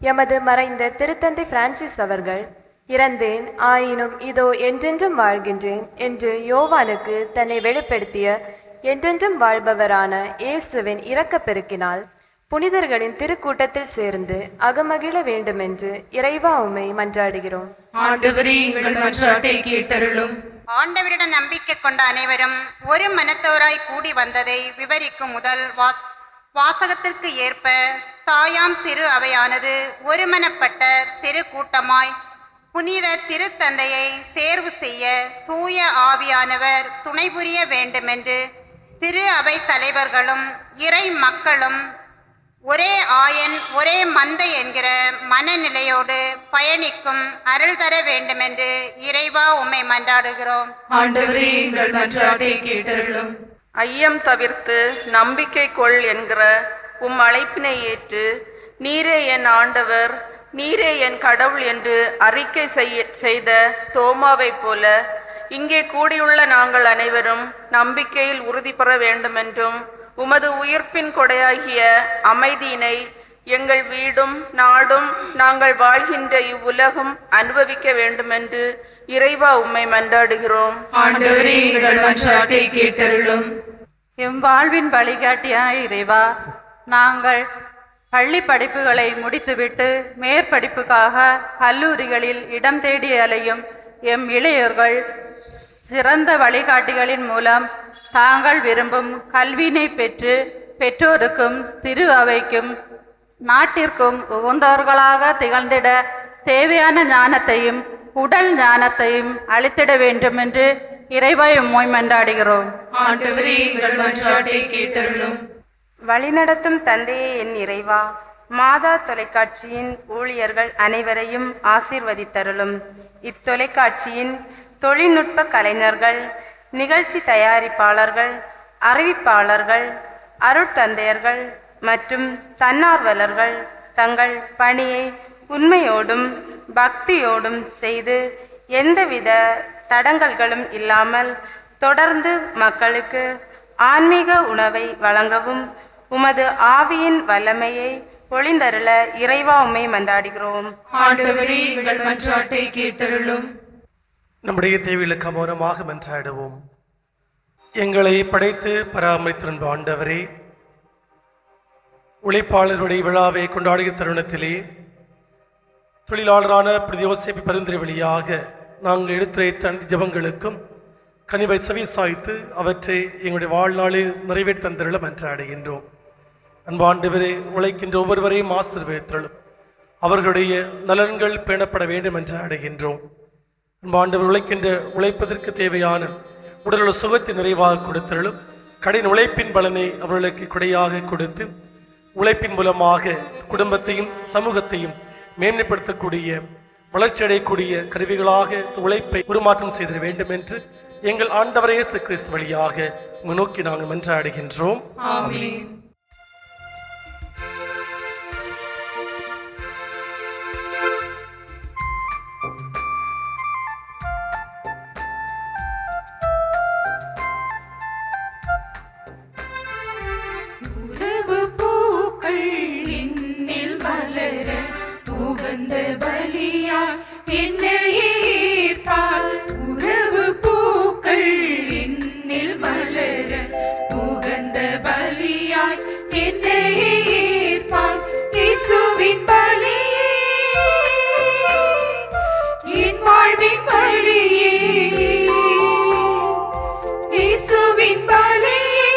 Speaker 6: எமது மறைந்த திருத்தந்தை பிரான்சிஸ் அவர்கள், இறந்தேன் ஆயினும் இதோ என்றென்றும் வாழ்கின்றேன் என்று யோவானுக்கு தன்னை வெளிப்படுத்திய என்றென்றும் வாழ்பவரான இயேசுவின் இரக்கப்பெருக்கினால் புனிதர்களின் திருக்கூட்டத்தில் சேர்ந்து அகமகிழ வேண்டுமென்று இறைவா உம்மை மன்றாடுகிறோம்.
Speaker 1: ஆண்டவரே, எங்கள் மன்றாட்டை கேட்டருளும்.
Speaker 7: ஆண்டவரிடம் நம்பிக்கை கொண்ட அனைவரும் ஒரு மனத்தோராய் கூடி வந்ததை விவரிக்கும் முதல் வாசகத்திற்கு ஏற்ப தாயாம் திரு அவையானது ஒருமனப்பட்ட திரு கூட்டமாய் புனித திருத்தந்தையை தேர்வு செய்ய தூய ஆவியானவர் துணை புரிய வேண்டுமென்று திரு அவை தலைவர்களும் இறை மக்களும் ஒரே ஆயன் ஒரே மந்தை என்கிற மனநிலையோடு பயணிக்கும் அருள் தர வேண்டுமென்று இறைவா உம்மை மன்றாடுகிறோம்.
Speaker 1: ஆண்டவரே எங்கள் மன்றாட்டை கேட்டருளும்.
Speaker 8: ஐயம் தவிர்த்து நம்பிக்கை கொள் என்கிற உம் அழைப்பினை ஏற்று நீரே என் ஆண்டவர் நீரே என் கடவுள் என்று அறிக்கை செய்த தோமாவைப் போல இங்கே கூடியுள்ள நாங்கள் அனைவரும் நம்பிக்கையில் உறுதி பெற வேண்டுமென்றும் உமது உயிர்ப்பின் கொடையாகிய அமைதியினை எங்கள் வீடும் நாடும் நாங்கள் வாழ்கின்ற இவ்வுலகம் அனுபவிக்க வேண்டுமென்று இறைவா உம்மை மன்றாடுகிறோம்.
Speaker 1: ஆண்டவரே எங்கள் மன்றாட்டை கேட்டருளும்.
Speaker 9: எம் வாழ்வின் வழிகாட்டியாய் இறைவா, நாங்கள் பள்ளி படிப்புகளை முடித்துவிட்டு மேற்படிப்புக்காக கல்லூரிகளில் இடம் தேடி அலையும் எம் இளையோர்கள் சிறந்த வழிகாட்டிகளின் மூலம் தாங்கள் விரும்பும் கல்வியினை பெற்று பெற்றோருக்கும் திரு அவைக்கும் நாட்டிற்கும் உகந்தவர்களாக திகழ்ந்திட தேவையான ஞானத்தையும் உடல் ஞானத்தையும் அளித்திட வேண்டும் என்று இறைவா உம்மை மன்றாடுகிறோம்.
Speaker 1: ஆண்டவரே எங்கள் மன்றாட்டை கேட்டருளும்.
Speaker 4: வழிநடத்தும் தந்தையே என் இறைவா, மாதா தொலைக்காட்சியின் ஊழியர்கள் அனைவரையும் ஆசீர்வதித்தருளும். இத்தொலைக்காட்சியின் தொழில்நுட்ப கலைஞர்கள், நிகழ்ச்சி தயாரிப்பாளர்கள், அறிவிப்பாளர்கள், அருட்தந்தையர்கள் மற்றும் தன்னார்வலர்கள் தங்கள் பணியை உண்மையோடும் பக்தியோடும் செய்து எந்தவித தடங்கல்களும் இல்லாமல் தொடர்ந்து மக்களுக்கு ஆன்மீக உணவை வழங்கவும் உமது ஆவியின் வல்லமையை பொழிந்தருள இறைவா உம்மை மன்றாடுகிறோம்.
Speaker 1: ஆண்டவரே எங்கள் மன்றாட்டை கேட்டருளும்.
Speaker 2: நம்முடைய தேவைகளுக்கு மௌனமாக மன்றாடுவோம். எங்களை படைத்து பராமரித்திருந்த ஆண்டவரே, உழைப்பாளருடைய விழாவை கொண்டாடுகிற தருணத்திலே தொழிலாளரான புனித யோசேப்பு பரிந்துரை வழியாக நாங்கள் எடுத்துரைத்த அனைத்து ஜபங்களுக்கும் கனிவை செவிசாய்த்து அவற்றை எங்களுடைய வாழ்நாளில் நிறைவேற்றி தந்திருள மன்றாடுகின்றோம். அன்பாண்டவரே, உழைக்கின்ற ஒவ்வொருவரையும் ஆசீர்வதித்தருளும். அவர்களுடைய நலன்கள் பேணப்பட வேண்டும் என்று அடைகின்றோம். அன்பாண்டவர், உழைப்பதற்கு தேவையான உடலுள்ள சுகத்தை நிறைவாக கொடுத்தருளும். கடின உழைப்பின் பலனை அவர்களுக்கு கொடையாக கொடுத்து உழைப்பின் மூலமாக குடும்பத்தையும் சமூகத்தையும் மேன்மைப்படுத்தக்கூடிய வளர்ச்சியடையக்கூடிய கருவிகளாக உழைப்பை உருமாற்றம் செய்திட வேண்டும் என்று எங்கள் ஆண்டவர் இயேசு கிறிஸ்து வழியாக நோக்கி நாங்கள் மன்றாடுகின்றோம்.
Speaker 1: ஆமென்.
Speaker 5: உறவு பூக்கள் என்னில் மலர உகந்த பலியா என்னையே ஈர்ப்பார். உறவு பூக்கள் என்னில் மலர உகந்த பலியாய் என்னையே ஈர்ப்பார். இயேசுவின் பலியே என் வாழ்வின் வழியே, இயேசுவின் பலியே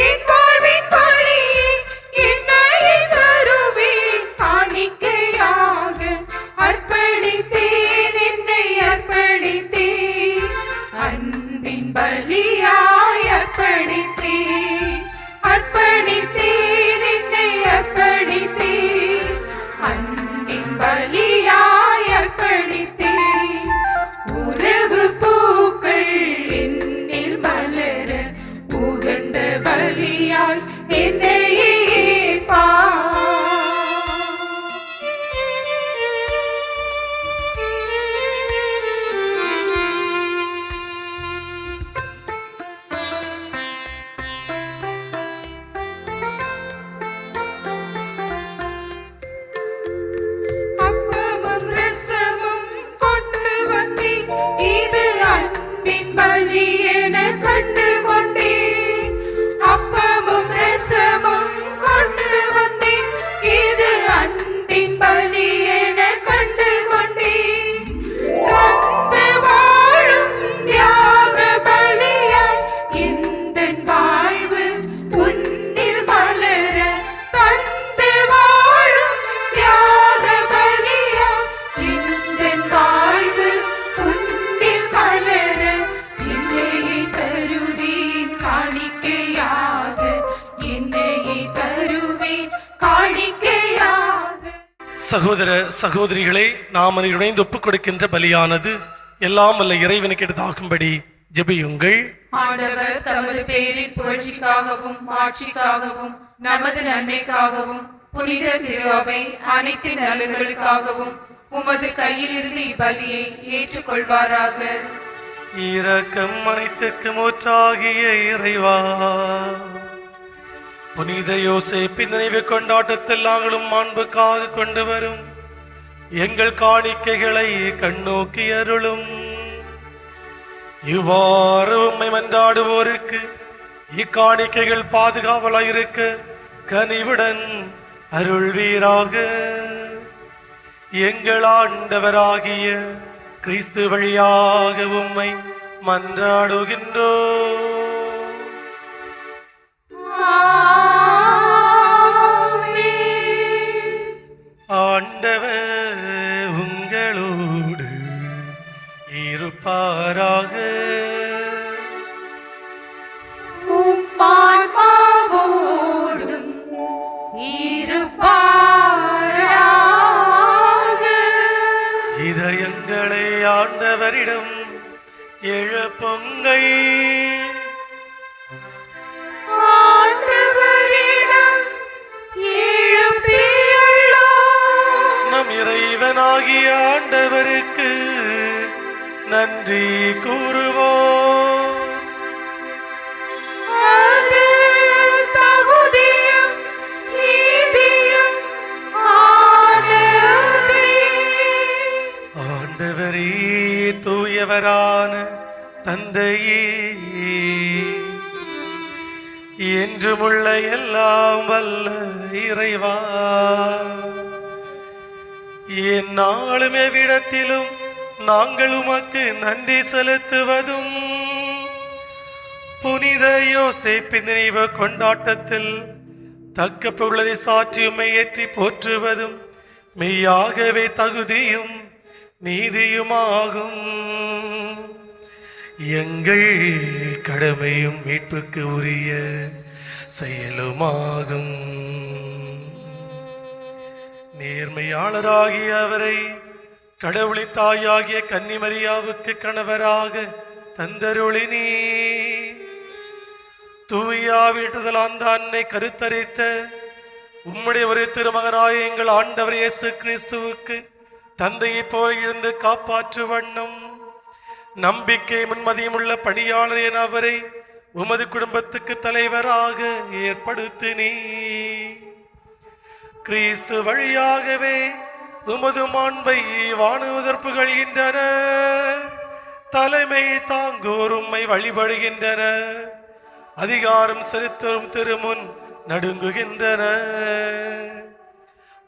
Speaker 5: என் வாழ்வின் வழியே, என்னையே தருவேன் காணிக்கையாக
Speaker 2: சகோதர சகோதரிகளே, நாம் அதை இணைந்து ஒப்புக் கொடுக்கின்ற பலியானது எல்லாம் வல்ல இறைவனுக்கு எடுத்தாகும்படி ஜெபியுங்கள்.
Speaker 1: ஆண்டவர் தமது பேரின் புகழ்ச்சிக்காகவும் மாட்சிக்காகவும் நமது நன்மைக்காகவும் புனித திரு அவை அனைத்து நலன்களுக்காகவும் உமது கையில் இருந்து இப்பலியை ஏற்றுக்கொள்வாராக.
Speaker 2: இரக்கம் அனைத்துக்கும் ஊற்றாகிய இறைவா, புனித யோசேப்பின் நினைவு கொண்டாட்டத்தில் நாங்களும் மாண்புக்காக கொண்டு வரும் எங்கள் காணிக்கைகளை கண்ணோக்கி அருளும். இவ்வாறு உம்மை மன்றாடுவோருக்கு இக்காணிக்கைகள் பாதுகாவலாயிருக்க கனிவுடன் அருள்வீராக. எங்கள் ஆண்டவராகிய கிறிஸ்து வழியாக உம்மை மன்றாடுகின்றோம். ஆண்டவர் உங்களோடு இருப்பாராக.
Speaker 5: உம்மான்மாவோடும் இருப்பாராக.
Speaker 2: இதயங்களை ஆண்டவரிடம் எழுப்புங்கள்.
Speaker 5: ஆண்டவரிடம் எழுப்பியுள்ளோம்.
Speaker 2: நம் இறைவனாகிய ஆண்டவருக்கு நன்றி கூறுவோம்.
Speaker 5: அது தகுதியும் நீதியும் ஆனதே.
Speaker 2: ஆண்டவரே, தூயவரான தந்தையே, என்றுமுள்ள எல்லாம் வல்ல இறைவா, எந்நாளும் எவ்விடத்திலும் நாங்கள் உமக்கு நன்றி செலுத்துவதும் புனித யோசேப்பின் நினைவு கொண்டாட்டத்தில் தக்க புகழை சாற்றி உம்மை ஏற்றி போற்றுவதும் மெய்யாகவே தகுதியும் நீதியுமாகும். எங்கள் கடமையும் மீட்புக்கு உரிய செயலுமாகும். நேர்மையாளராகிய அவரை கடவுளின் தாயாகிய கன்னிமரியாவுக்கு கணவராக தந்தருளினி. தூயாவிட்டுதல் அந்த அன்னை கருத்தரித்த உம்முடைய ஒரு திருமகனாய எங்கள் ஆண்டவர் இயேசு கிறிஸ்துவுக்கு தந்தையை போல இருந்து காப்பாற்று வண்ணம் நம்பிக்கை முன்மதியும் உள்ள பணியாளர் என அவரை உமது குடும்பத்துக்கு தலைவராக ஏற்படுத்தினீ. கிறிஸ்து வழியாகவே உமது மாண்பை வானுதற்புகள்கின்றன. தலைமை தாங்கோர் உம்மை வழிபடுகின்றன. அதிகாரம் செலுத்தும் திருமுன் நடுங்குகின்றன.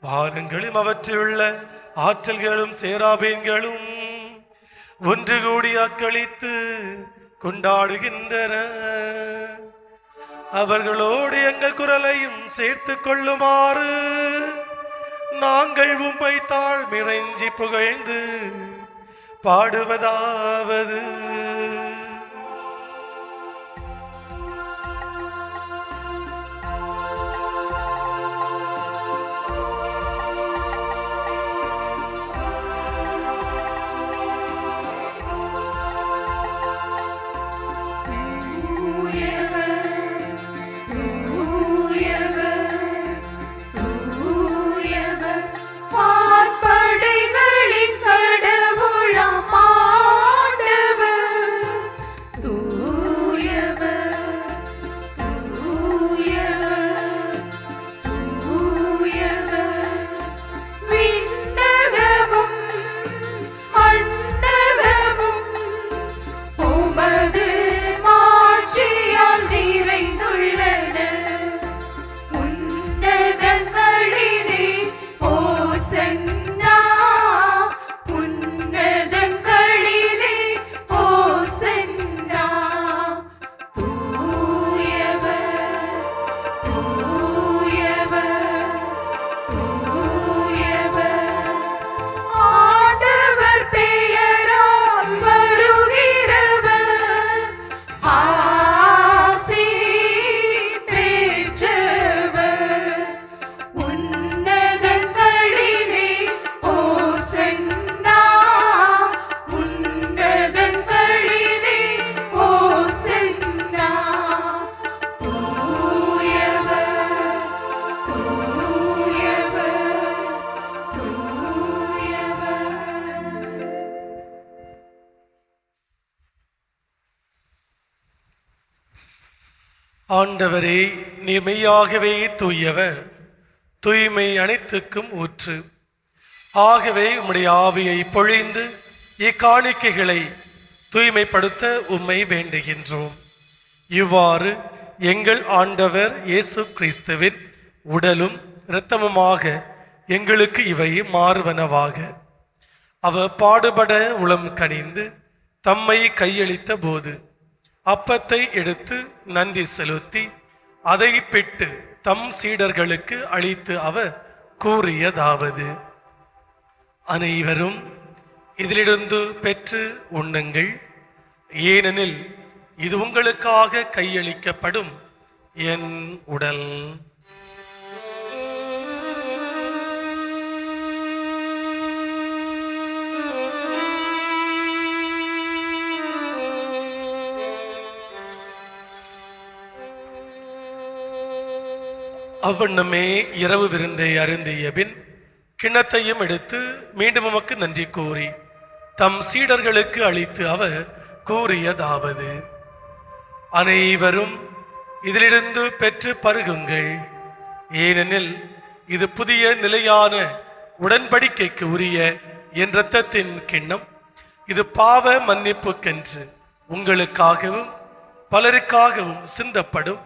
Speaker 2: வாதங்களும் அவற்றிலுள்ள ஆற்றல்களும் சேராபீன்களும் ஒன்று கூடி அக்களித்து கொண்டாடுகின்றன. அவர்களோடு எங்கள் குரலையும் சேர்த்து கொள்ளுமாறு நாங்கள் உம்மை தாழ்மிறைஞ்சி புகழ்ந்து பாடுவதாவது.
Speaker 5: படைகளின் கடவுளாம் ஆண்டவர்
Speaker 2: ஆண்டவரே, நீ மெய்யாகவே தூயவர், தூய்மை அனைத்துக்கும் ஊற்று. ஆகவே உம்முடைய ஆவியை பொழிந்து இக்காணிக்கைகளை தூய்மைப்படுத்த உம்மை வேண்டுகின்றோம். இவ்வாறு எங்கள் ஆண்டவர் இயேசு கிறிஸ்துவின் உடலும் இரத்தமுமாக எங்களுக்கு இவை மாறுவனவாக. அவர் பாடுபட உளம் கனிந்து தம்மை கையளித்த போது அப்பத்தை எடுத்து நன்றி செலுத்தி அதை பிட்டு தம் சீடர்களுக்கு அளித்து அவர் கூறியதாவது: அனைவரும் இதிலிருந்து பெற்று உண்ணுங்கள், ஏனெனில் இது உங்களுக்காக கையளிக்கப்படும் என் உடல். அவ்வண்ணமே இரவு விருந்தை அருந்திய பின் கிண்ணத்தையும் எடுத்து மீண்டும் உமக்கு நன்றி கூறி தம் சீடர்களுக்கு அளித்து அவர் கூறியதாவது: அனைவரும் இதிலிருந்து பெற்று பருகுங்கள், ஏனெனில் இது புதிய நிலையான உடன்படிக்கைக்கு உரிய என் இரத்தத்தின் கிண்ணம். இது பாவ மன்னிப்புக்கென்று உங்களுக்காகவும் பலருக்காகவும் சிந்தப்படும்.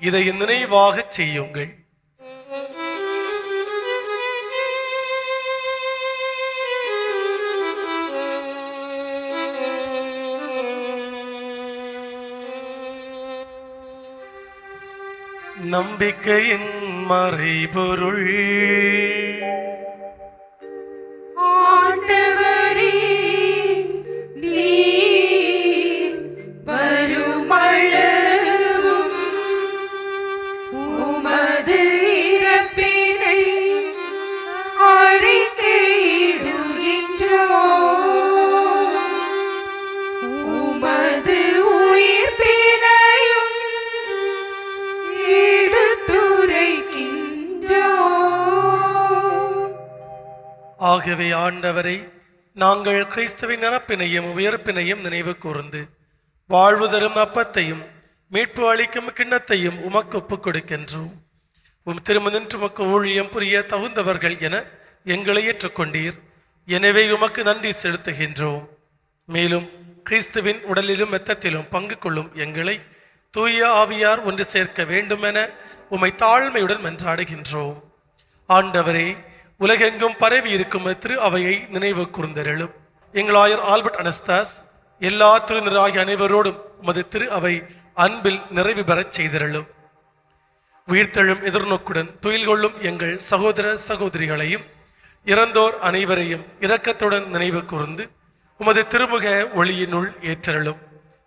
Speaker 2: இதை நினைவாக செய்யுங்கள். நம்பிக்கையின் மறைபொருள்.
Speaker 5: ஆண்டவரே, நீர் வருமளவும் உமது இறப்பினை அறிக்கையிடுகின்றோம். உமது உயிர்ப்பினையும்
Speaker 2: ஆகவே ஆண்டவரை, நாங்கள் கிறிஸ்துவின் இறப்பினையும் உயிர்ப்பினையும் நினைவு கூர்ந்து வாழ்வு தரும் அப்பத்தையும் மீட்பு அளிக்கும் கிண்ணத்தையும் உமக்கு ஒப்புக் கொடுக்கின்றோம். உம் திருமணின்று உமக்கு ஊழியம் புரிய தகுந்தவர்கள் என எங்களை ஏற்றுக்கொண்டீர். எனவே உமக்கு நன்றி செலுத்துகின்றோம். மேலும் கிறிஸ்துவின் உடலிலும் இரத்தத்திலும் பங்கு கொள்ளும் எங்களை தூய ஆவியார் ஒன்று சேர்க்க வேண்டுமென உம்மை தாழ்மையுடன் மன்றாடுகின்றோம். ஆண்டவரே, உலகெங்கும் பரவி இருக்கும் திரு அவையை நினைவு கூர்ந்தருளும். எங்கள் ஆயர் ஆல்பர்ட் அனஸ்தாஸ் எல்லா திருநிராகிய அனைவரோடும் உமது திரு அவை அன்பில் நிறைவு பெறச் செய்தருளும். உயிர்த்தெழும் எதிர்நோக்குடன் துயில் கொள்ளும் எங்கள் சகோதர சகோதரிகளையும் இறந்தோர் அனைவரையும் இரக்கத்துடன் நினைவு கூர்ந்து உமது திருமுக ஒளியினுள் ஏற்றருளும்.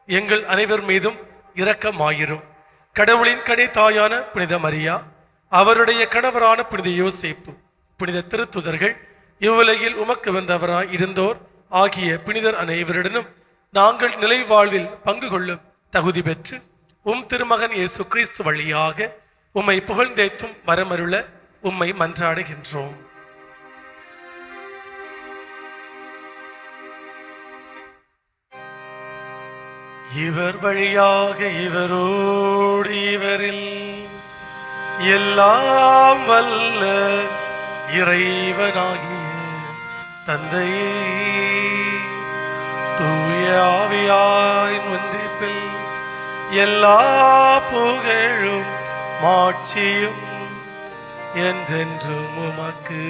Speaker 2: எங்கள் அனைவர் மீதும் இரக்கமாயிரும். கடவுளின் கனி தாயான புனித மரியா, அவருடைய கணவரான புனித யோசேப்பு, புனித திருத்துதர்கள், இவ்வுலகில் உமக்கு வந்தவராய் இருந்தோர் ஆகிய புனிதர் அனைவருடனும் நாங்கள் நிலை வாழ்வில் பங்கு கொள்ளும் தகுதி பெற்று உம் திருமகன் இயேசு கிறிஸ்து வழியாக உம்மை புகழ்ந்தேத்தும் வரமருள உம்மை மன்றாடுகின்றோம். இவர் வழியாக இவரோடு இவரில் எல்லாம் வல்ல இறைவனாகிய தந்தையே, தூய ஆவியாரின் ஒன்றிப்பில் எல்லா புகழும் மாட்சியும் என்றென்றும் உமக்கு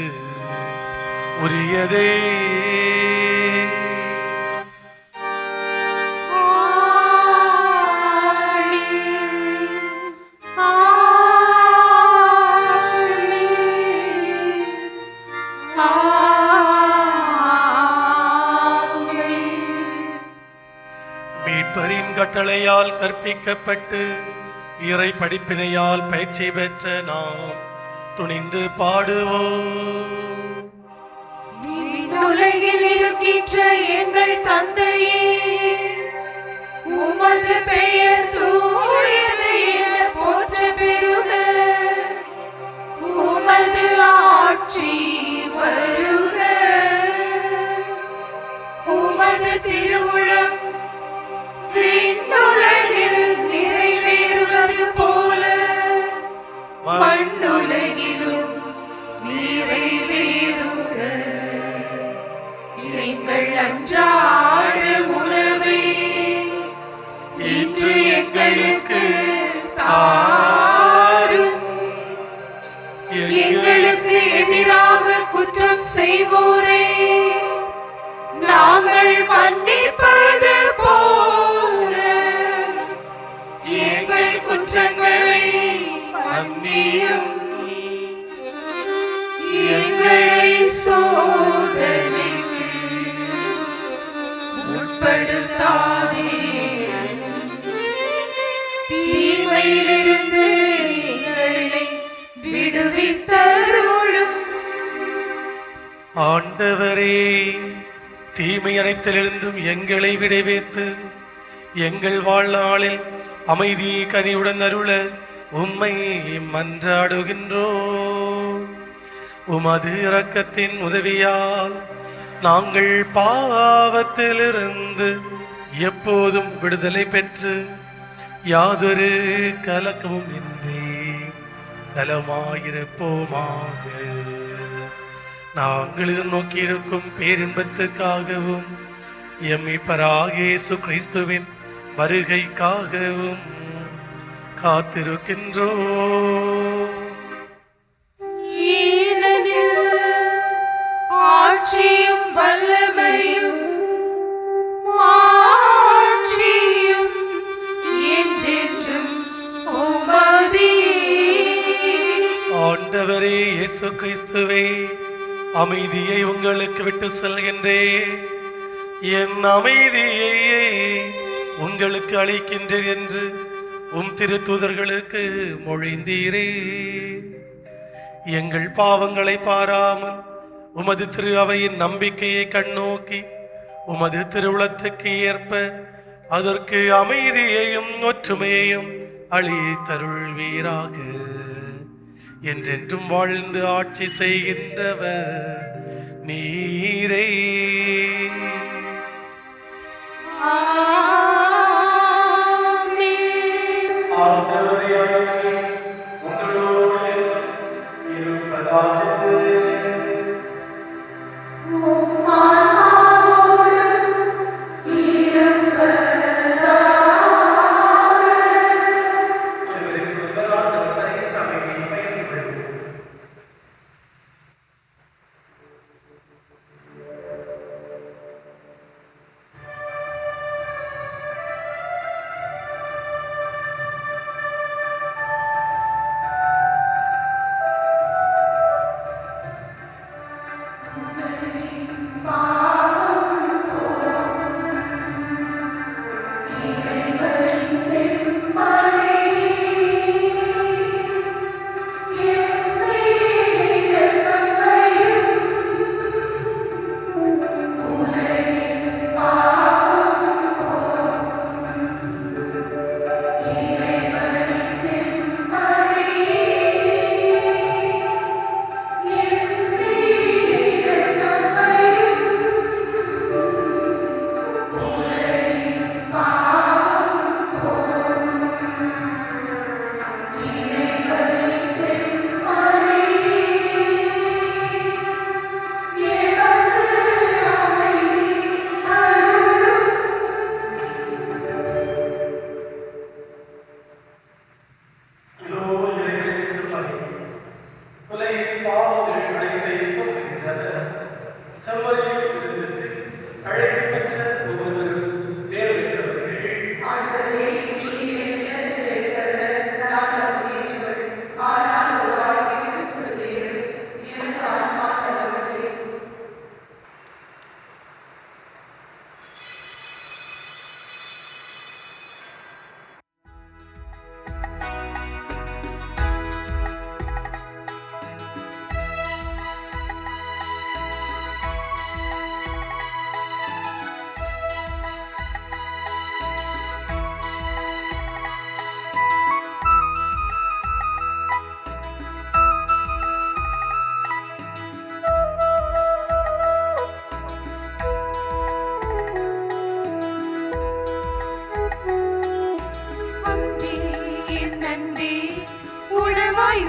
Speaker 2: உரியதே. கட்டளையால் கற்பிக்கப்பட்டு இறை படிப்பினையால் பயிற்சி பெற்ற நாம் துணிந்து பாடுவோம்.
Speaker 5: உலகில் இருக்கின்ற எங்கள் தந்தையே, உமது பெயர் தூயது என போற்ற பெறுக. உமது ஆட்சி வருக. உமது திருவுளம் விண்ணுலகில் நிறைவேறுவது போல் செய்வோரே, நாங்கள் மன்னிப்பது போல எங்கள் குற்றங்களை மன்னியும், எங்களை சோதனைக்கு உட்படுத்தாதே, தீமையிலிருந்து எங்களை விடுவித்தருளும்.
Speaker 2: ஆண்டவரே, தீமை அனைத்திலிருந்தும் எங்களை விடுவித்து எங்கள் வாழ்நாளில் அமைதி கனியுடன் அருள உம்மை மன்றாடுகின்றோம். உமது இரக்கத்தின் உதவியால் நாங்கள் பாவத்திலிருந்து எப்போதும் விடுதலை பெற்று யாதொரு கலக்கமும் இன்றி நலமாயிருப்போமாக. நாங்கள் இது நோக்கியிருக்கும் பேரின்பத்துக்காகவும் எம்மிப்பராகிய இயேசு கிறிஸ்துவின் வருகைக்காகவும் காத்திருக்கின்றோம்.
Speaker 5: ஆட்சியும் வல்லமையும் மாட்சியும் என்றென்றும் உமதே.
Speaker 2: ஆண்டவரே இயேசு கிறிஸ்துவே, அமைதியை உங்களுக்கு விட்டு செல்கின்றேன், என் அமைதியை உங்களுக்கு அளிக்கின்றேன் என்று உம் திருத்தூதர்களுக்கு மொழிந்தீரே. எங்கள் பாவங்களை பாராமல் உமது திரு அவையின் நம்பிக்கையை கண்ணோக்கி உமது திருவுளத்துக்கு ஏற்ப அதற்கு அமைதியையும் ஒற்றுமையையும் அளித்தருள்வீராக. என்றென்றும் வாழ்ந்து ஆட்சி செய்கின்றவர் நீரே.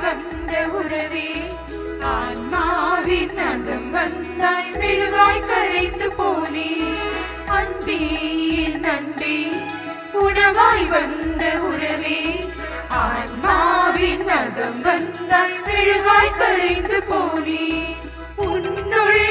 Speaker 5: வந்த உறவே, ஆன்மாவின் நகம் வந்தாய் மெழுகாய் கரைந்து போனே. அன்பே என் அன்பே, உணவாய் வந்த உறவே, ஆன்மாவின் நகம் வந்தாய் மெழுகாய் கரைந்து போனே. உன்னுள்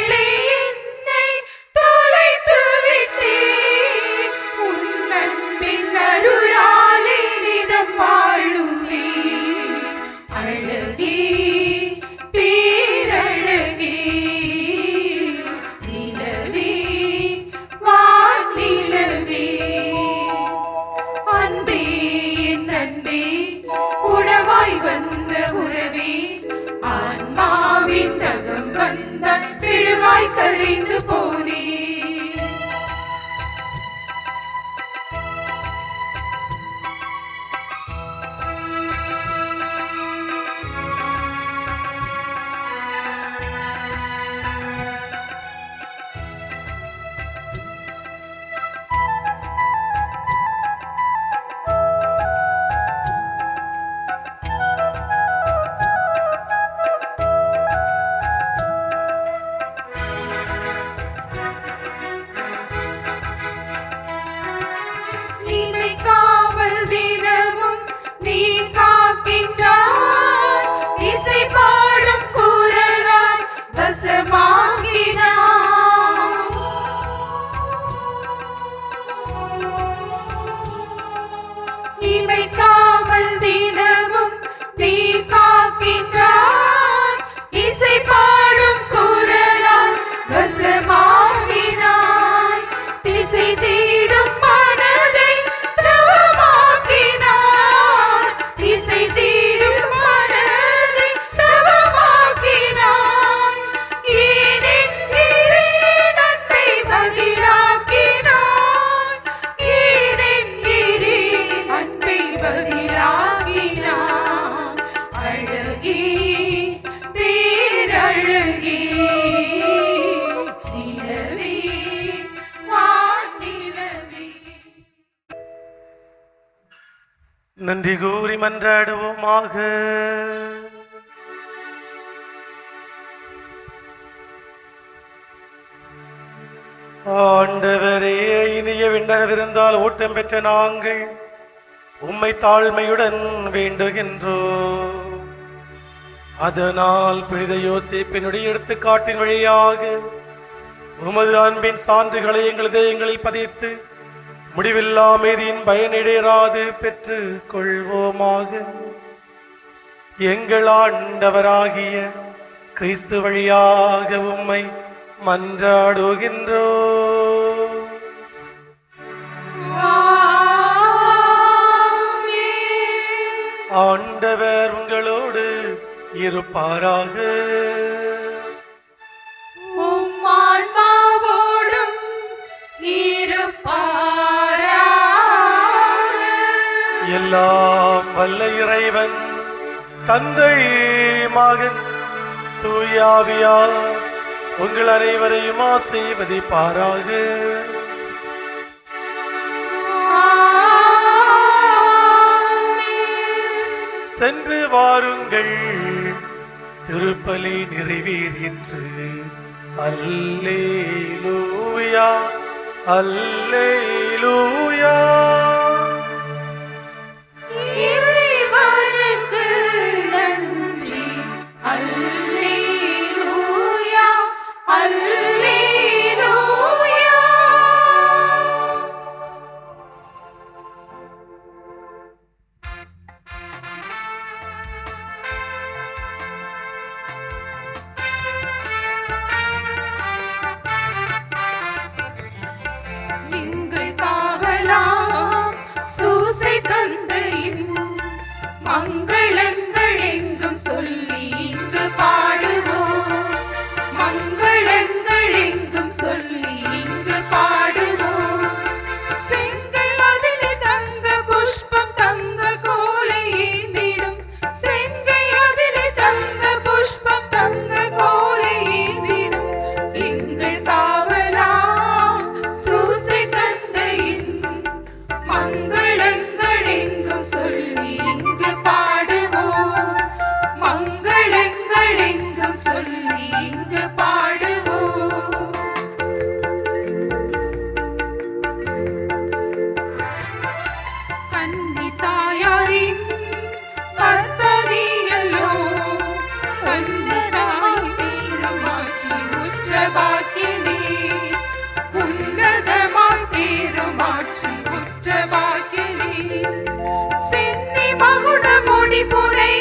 Speaker 2: மன்றாடுவோமாக. ஆண்டவரே, இனிய விண்ணகவிருந்தால் ஊட்டம் பெற்ற நாங்கள் உம்மை தாழ்மையுடன் வேண்டுகின்றோம். அதனால் புனித யோசேப்பினுடைய எடுத்துக்காட்டின் வழியாக உமது அன்பின் சான்றுகளை எங்கள் இதயங்களில் பதித்து முடிவில்லா அமைதியின் பயனிடையராது பெற்று கொள்வோமாக. எங்கள் ஆண்டவராகிய கிறிஸ்து வழியாக உம்மை மன்றாடுகின்றோம். ஆண்டவர் உங்களோடு இருப்பாராக.
Speaker 5: உம்மான்மாவோடும் இருப்பாராக.
Speaker 2: எல்லாம் வல்ல இறைவன் தந்தை, மகன், தூயாவியார் உங்கள் அனைவரையும் ஆசீர்வதிப்பாராக. சென்று வாருங்கள், திருப்பலி நிறைவேறிற்று. அல்லேலூயா, அல்லேலூயா.
Speaker 5: இறைவனுக்கு நன்றி. அல்லேலூயா, அல்லேலூயா. எங்கள் காவலாம் சூசை தந்தையின் மங்களங்கள் எங்கும் சொல்லி இங்கு பாடுவோம். மங்களங்கள் எங்கும் சொல்லி இங்கு பாடுவோம். செங்கல் மதிலே தங்க புஷ்பம் தங்க கோலை ஏந்திடும். செங்கை அதிலே தங்க புஷ்பம் தங்க கோலை ஏந்திடும். எங்கள் காவலாம் சூசை தந்தையின் மங்களங்கள் எங்கும் சொல்லி இங்கு பாடுவோம். மங்களங்கள் எங்கும் சொல்லி இங்கு பாடுவோம். கன்னி தாயாரின் கர்த்தவியலோ உன்னதமாய் பேருமாட்சி உற்ற பாக்கியனே. உன்னதமாய் பேருமாட்சி உற்ற பாக்கியனே. சென்னி மகுட முடி புரை